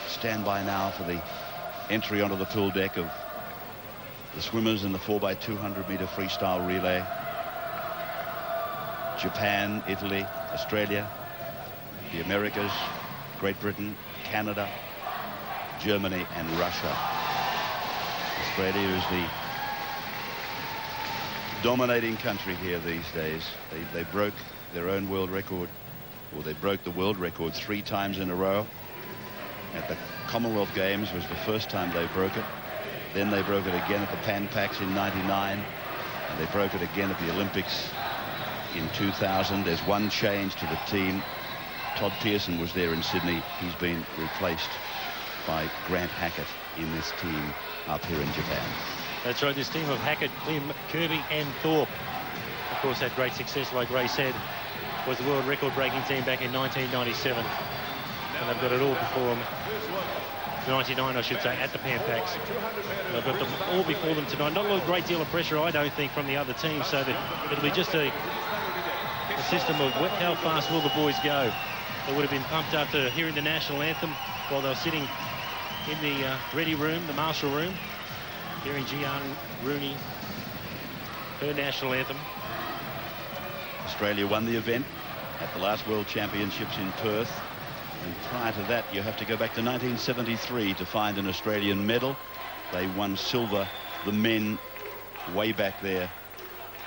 stand by now for the entry onto the pool deck of the swimmers in the 4x200 meter freestyle relay. Japan, Italy, Australia, the Americas, Great Britain, Canada, Germany and Russia. Australia is the dominating country here these days. They broke their own world record, or they broke the world record 3 times in a row. At the Commonwealth Games was the first time they broke it. Then they broke it again at the Pan Pacs in '99, and they broke it again at the Olympics in 2000. There's one change to the team. Todd Pearson was there in Sydney. He's been replaced by Grant Hackett in this team up here in Japan. That's right, this team of Hackett, Klim, Kirby and Thorpe, of course, had great success, like Ray said, was the world record-breaking team back in 1997. And they've got it all before them. 99, I should say, at the Pan Pacs. They've got them all before them tonight. Not a great deal of pressure, I don't think, from the other team, so that it'll be just a system of how fast will the boys go. They would have been pumped after hearing the national anthem while they were sitting in the ready room, the marshal room, hearing Gianna Rooney, her national anthem. Australia won the event at the last World Championships in Perth. And prior to that, you have to go back to 1973 to find an Australian medal. They won silver, the men, way back there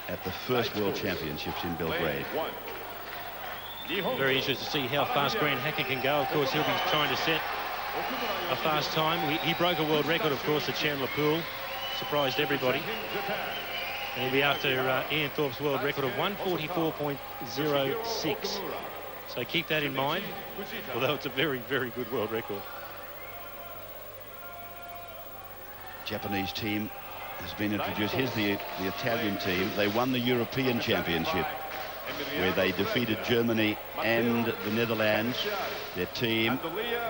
at the first World Championships in Belgrade. Very interested to see how fast Grant Hackett can go. Of course, he'll be trying to set a fast time. He broke a world record, of course, at Chandler Pool. Surprised everybody. And he'll be after Ian Thorpe's world record of 144.06. So keep that in mind, although it's a very, very good world record. Japanese team has been introduced. Here's the Italian team. They won the European Championship, where they defeated Germany and the Netherlands. Their team,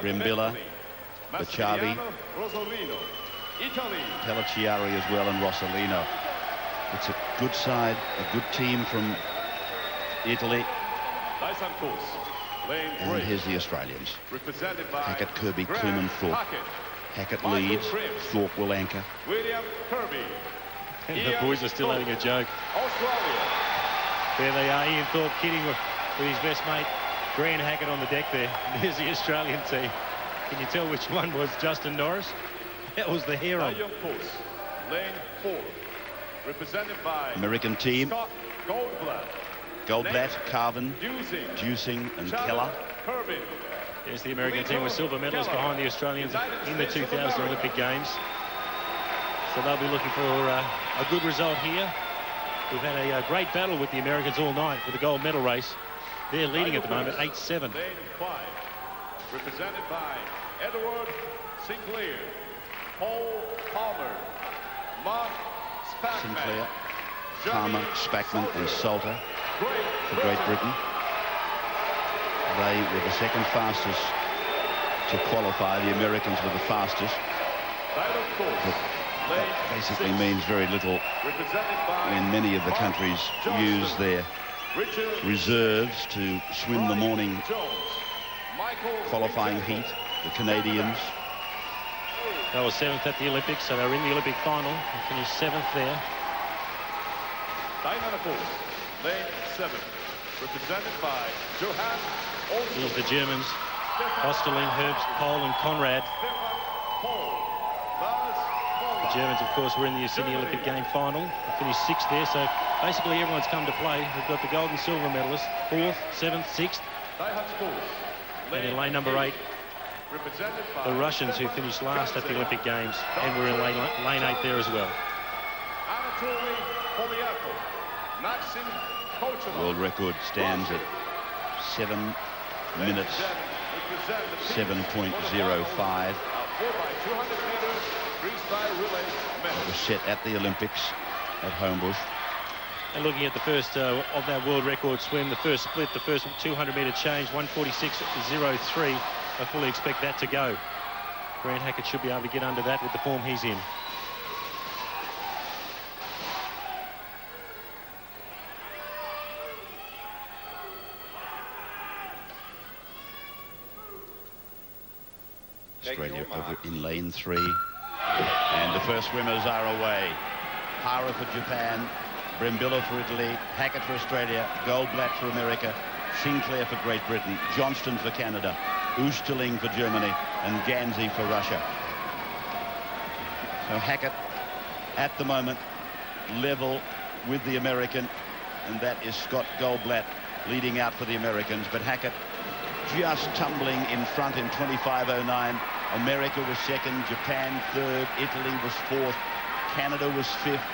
Brembilla, Bacciavi, Pellicciari as well, and Rossellino. It's a good side, a good team from Italy. And here's the Australians. Hackett, Kirby, Klim and Thorpe. Hackett leads, Thorpe will anchor. And the boys are still having a joke. There they are, Ian Thorpe kidding with his best mate, Grant Hackett, on the deck there. There's the Australian team. Can you tell which one was Justin Norris? That was the hero. American team. Goldblatt, Carvin, Dusing and Keller. There's the American team with silver medals behind the Australians in the 2000 Olympic Games. So they'll be looking for a good result here. We've had a great battle with the Americans all night for the gold medal race. They're leading at the moment, 8-7. Represented by Edward Sinclair, Paul Palmer, Mark Spackman, Sinclair, Palmer, Spackman and Salter for Great Britain. They were the second fastest to qualify. The Americans were the fastest. But that basically means very little when many of the countries use their reserves to swim the morning qualifying heat. The Canadians. They were 7th at the Olympics, so they were in the Olympic final and finished 7th there. lane 7, represented by Johann Olsen. Here's the Germans, Osterlin, Herbst, Pohl and Conrad. The Germans, of course, were in the Sydney Olympic game final. They finished 6th there, so basically everyone's come to play. We've got the gold and silver medalists, 4th, 7th, 6th. And in lane number 8, the Russians, who finished last at the Olympic Games and were in lane 8 there as well. World record stands at 7 minutes 7.05. It was set at the Olympics at Homebush. And looking at the first of that world record swim, the first split, the first 200-metre change, 146.03. I fully expect that to go. Grant Hackett should be able to get under that with the form he's in. Australia over in lane 3. And the first swimmers are away. Hara for Japan, Brembilla for Italy, Hackett for Australia, Goldblatt for America, Sinclair for Great Britain, Johnston for Canada, Oosterling for Germany, and Gansey for Russia. So Hackett, at the moment, level with the American, and that is Scott Goldblatt leading out for the Americans. But Hackett just tumbling in front in 25.09. America was second, Japan third, Italy was fourth, Canada was fifth,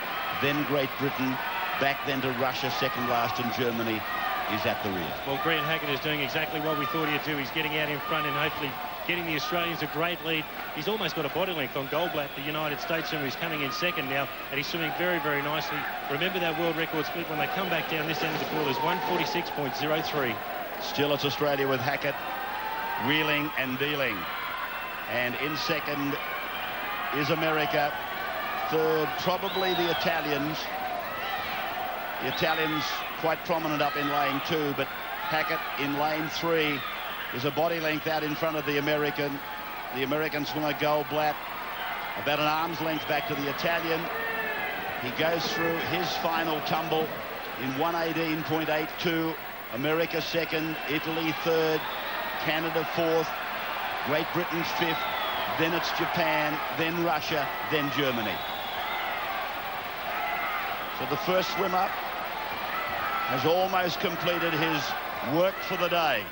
then Great Britain, back then to Russia second last, and Germany is at the rear. Well, Grant Hackett is doing exactly what we thought he'd do. He's getting out in front and hopefully getting the Australians a great lead. He's almost got a body length on Goldblatt, the United States swimmer, who's coming in second now, and he's swimming very, very nicely. Remember that world record split when they come back down this end of the pool is 146.03. Still it's Australia with Hackett wheeling and dealing. And in second is America. Third, probably the Italians. The Italians quite prominent up in lane 2, but Hackett in lane 3 is a body length out in front of the American. The American swimmer Goldblatt about an arm's length back to the Italian. He goes through his final tumble in 118.82. America second, Italy third, Canada fourth, Great Britain's fifth, then it's Japan, then Russia, then Germany. So the first swimmer has almost completed his work for the day.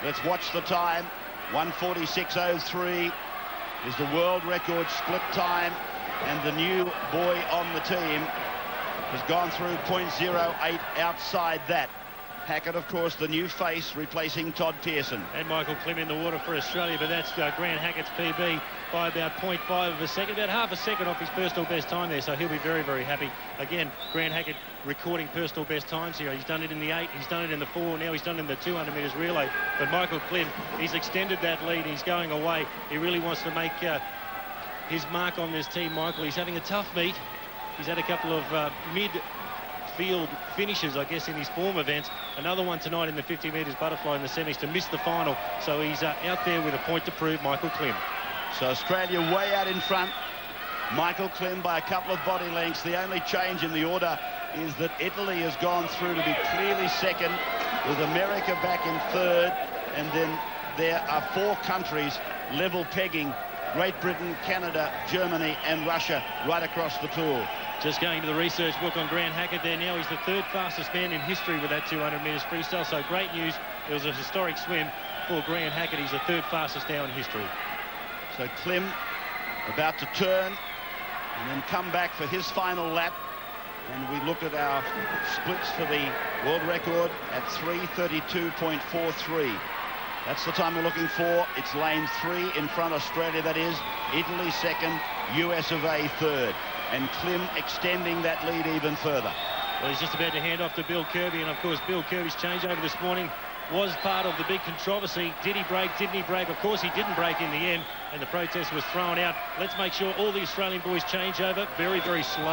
Let's watch the time. 146.03 is the world record split time, and the new boy on the team has gone through 0.08 outside that. Hackett, of course, the new face, replacing Todd Pearson. And Michael Klim in the water for Australia, but that's Grant Hackett's PB by about 0.5 of a second, about half a second off his personal best time there, so he'll be very, very happy. Again, Grant Hackett recording personal best times here. He's done it in the 8, he's done it in the 4, now he's done it in the 200 metres relay. But Michael Klim, he's extended that lead, he's going away. He really wants to make his mark on this team, Michael. He's having a tough meet. He's had a couple of mid-field finishes, I guess, in his form events. Another one tonight in the 50 metres butterfly in the semis to miss the final. So he's out there with a point to prove, Michael Klim. So Australia way out in front. Michael Klim by a couple of body lengths. The only change in the order is that Italy has gone through to be clearly second, with America back in third, and then there are 4 countries level pegging: Great Britain, Canada, Germany and Russia right across the pool. Just going to the research book on Grant Hackett there now. He's the 3rd fastest man in history with that 200 metres freestyle. So great news. It was a historic swim for Grant Hackett. He's the 3rd fastest now in history. So Klim about to turn and then come back for his final lap. And we look at our splits for the world record at 3:32.43. That's the time we're looking for. It's lane 3 in front, Australia that is. Italy second, US of A third. And Klim extending that lead even further. Well, he's just about to hand off to Bill Kirby, and of course Bill Kirby's changeover this morning was part of the big controversy. Did he break? Didn't he break? Of course he didn't break in the end, and the protest was thrown out. Let's make sure all the Australian boys change over very, very slow.